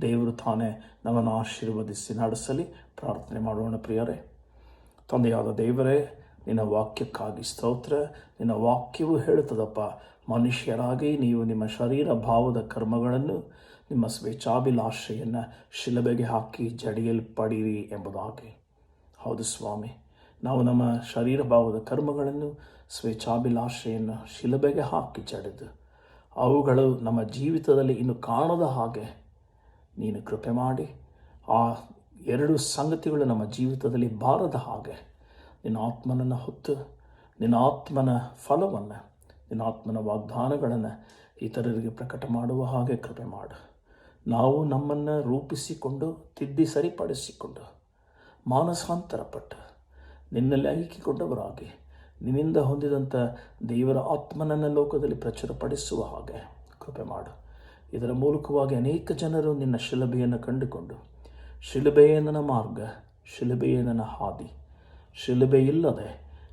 ದೇವರು ತಾನೇ ನಮ್ಮನ್ನು ಆಶೀರ್ವದಿಸಿ ನಡೆಸಲಿ. ಪ್ರಾರ್ಥನೆ ಮಾಡೋಣ. ಪ್ರಿಯರೇ, ತಂದೆಯಾದ ದೇವರೇ, ನಿನ್ನ ವಾಕ್ಯಕ್ಕಾಗಿ ಸ್ತೋತ್ರ. ನಿನ್ನ ವಾಕ್ಯವು ಹೇಳುತ್ತದಪ್ಪ, ಮನುಷ್ಯರಾಗಿ ನೀವು ನಿಮ್ಮ ಶರೀರ ಭಾವದ ಕರ್ಮಗಳನ್ನು, ನಿಮ್ಮ ಸ್ವೇಚ್ಛಾಭಿಲಾಷೆಯನ್ನು ಶಿಲುಬೆಗೆ ಹಾಕಿ ಜಡಿಯಲ್ಪಡಿರಿ ಎಂಬುದಾಗಿ. ಹೌದು ಸ್ವಾಮಿ, ನಾವು ನಮ್ಮ ಶರೀರ ಭಾವದ ಕರ್ಮಗಳನ್ನು, ಸ್ವೇಚ್ಛಾಭಿಲಾಷೆಯನ್ನು ಶಿಲುಬೆಗೆ ಹಾಕಿ ಜಡಿದು ಅವುಗಳು ನಮ್ಮ ಜೀವಿತದಲ್ಲಿ ಇನ್ನು ಕಾಣದ ಹಾಗೆ ನೀನು ಕೃಪೆ ಮಾಡಿ, ಆ ಎರಡು ಸಂಗತಿಗಳು ನಮ್ಮ ಜೀವಿತದಲ್ಲಿ ಬಾರದ ಹಾಗೆ ನಿನ್ನ ಆತ್ಮನನ್ನು ಹೊತ್ತು ನಿನ್ನ ಆತ್ಮನ ಫಲವನ್ನು, ನಿನ್ನ ಆತ್ಮನ ವಾಗ್ದಾನಗಳನ್ನು ಇತರರಿಗೆ ಪ್ರಕಟ ಮಾಡುವ ಹಾಗೆ ಕೃಪೆ ಮಾಡು. ನಾವು ನಮ್ಮನ್ನು ರೂಪಿಸಿಕೊಂಡು ತಿದ್ದಿ ಸರಿಪಡಿಸಿಕೊಂಡು ಮಾನಸಾಂತರಪಟ್ಟು ನಿನ್ನಲ್ಲಿ ಐಕ್ಯಗೊಂಡವರಾಗಿ ನಿನ್ನಿಂದ ಹೊಂದಿದಂಥ ದೇವರ ಆತ್ಮನನ್ನು ಲೋಕದಲ್ಲಿ ಪ್ರಚುರಪಡಿಸುವ ಹಾಗೆ ಕೃಪೆ ಮಾಡು. ಇದರ ಮೂಲಕವಾಗಿ ಅನೇಕ ಜನರು ನಿನ್ನ ಶಿಲುಬೆಯನ್ನು ಕಂಡುಕೊಂಡು, ಶಿಲುಬೆಯೇ ನನ್ನ ಮಾರ್ಗ, ಶಿಲುಬೆಯೇ ನನ್ನ ಹಾದಿ, ಶಿಲುಬೆ ಇಲ್ಲದೆ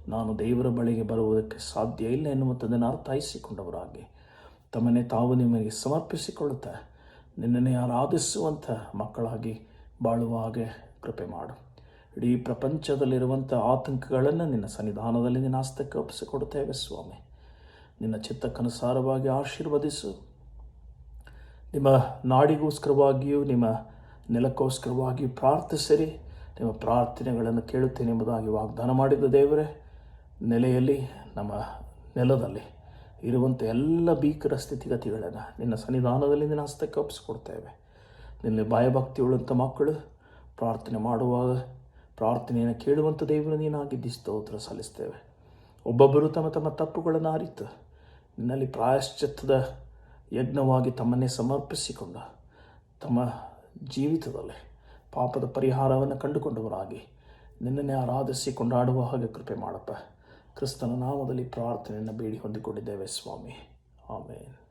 ನಾನು ದೇವರ ಬಳಿಗೆ ಬರುವುದಕ್ಕೆ ಸಾಧ್ಯ ಇಲ್ಲ ಎನ್ನುವಂಥದ್ದನ್ನು ಅರ್ಥೈಸಿಕೊಂಡವರಾಗಿ ತಮ್ಮನ್ನೇ ತಾವು ನಿಮಗೆ ಸಮರ್ಪಿಸಿಕೊಳ್ಳುತ್ತಾ ನಿನ್ನನ್ನೇ ಆರಾಧಿಸುವಂಥ ಮಕ್ಕಳಾಗಿ ಬಾಳುವ ಹಾಗೆ ಕೃಪೆ ಮಾಡು. ಇಡೀ ಪ್ರಪಂಚದಲ್ಲಿರುವಂಥ ಆತಂಕಗಳನ್ನು ನಿನ್ನ ಸನ್ನಿಧಾನದಲ್ಲಿ ನಿನ್ನ ಹಸ್ತಕ್ಕೆ ಒಪ್ಪಿಸಿಕೊಡುತ್ತೇವೆ ಸ್ವಾಮಿ. ನಿನ್ನ ಚಿತ್ತಕ್ಕನುಸಾರವಾಗಿ ಆಶೀರ್ವದಿಸು. ನಿಮ್ಮ ನಾಡಿಗೋಸ್ಕರವಾಗಿಯೂ ನಿಮ್ಮ ನೆಲಕ್ಕೋಸ್ಕರವಾಗಿಯೂ ಪ್ರಾರ್ಥಿಸಿರಿ. ನಿಮ್ಮ ಪ್ರಾರ್ಥನೆಗಳನ್ನು ಕೇಳುತ್ತೇನೆ ಎಂಬುದಾಗಿ ವಾಗ್ದಾನ ಮಾಡಿದ ದೇವರೇ, ನೆಲೆಯಲ್ಲಿ ನಮ್ಮ ನೆಲದಲ್ಲಿ ಇರುವಂಥ ಎಲ್ಲ ಭೀಕರ ಸ್ಥಿತಿಗತಿಗಳನ್ನು ನಿನ್ನ ಸನ್ನಿಧಾನದಲ್ಲಿ ನಿನ್ನ ಹಸ್ತಕ್ಕೆ ಒಪ್ಪಿಸಿಕೊಡ್ತೇವೆ. ನಿನ್ನ ಭಯಭಕ್ತಿಯುಳ್ಳಂಥ ಮಕ್ಕಳು ಪ್ರಾರ್ಥನೆ ಮಾಡುವಾಗ ಪ್ರಾರ್ಥನೆಯನ್ನು ಕೇಳುವಂಥ ದೇವರು ನೀನಾಗಿದ್ದಿ ಸ್ತೋತ್ರ ಸಲ್ಲಿಸ್ತೇವೆ. ಒಬ್ಬೊಬ್ಬರು ತಮ್ಮ ತಮ್ಮ ತಪ್ಪುಗಳನ್ನು ಅರಿತು ನಿನ್ನಲ್ಲಿ ಪ್ರಾಯಶ್ಚಿತ್ತದ ಯಜ್ಞವಾಗಿ ತಮ್ಮನ್ನೇ ಸಮರ್ಪಿಸಿಕೊಂಡು ತಮ್ಮ ಜೀವಿತದಲ್ಲಿ ಪಾಪದ ಪರಿಹಾರವನ್ನು ಕಂಡುಕೊಂಡವರಾಗಿ ನಿನ್ನನ್ನೇ ಆರಾಧಿಸಿ ಕೊಂಡಾಡುವ ಹಾಗೆ ಕೃಪೆ ಮಾಡಪ್ಪ. ಕ್ರಿಸ್ತನ ನಾಮದಲ್ಲಿ ಪ್ರಾರ್ಥನೆಯನ್ನು ಬೇಡಿ ಹೊಂದಿಕೊಂಡಿದ್ದೇವೆ ಸ್ವಾಮಿ. ಆಮೇನ್.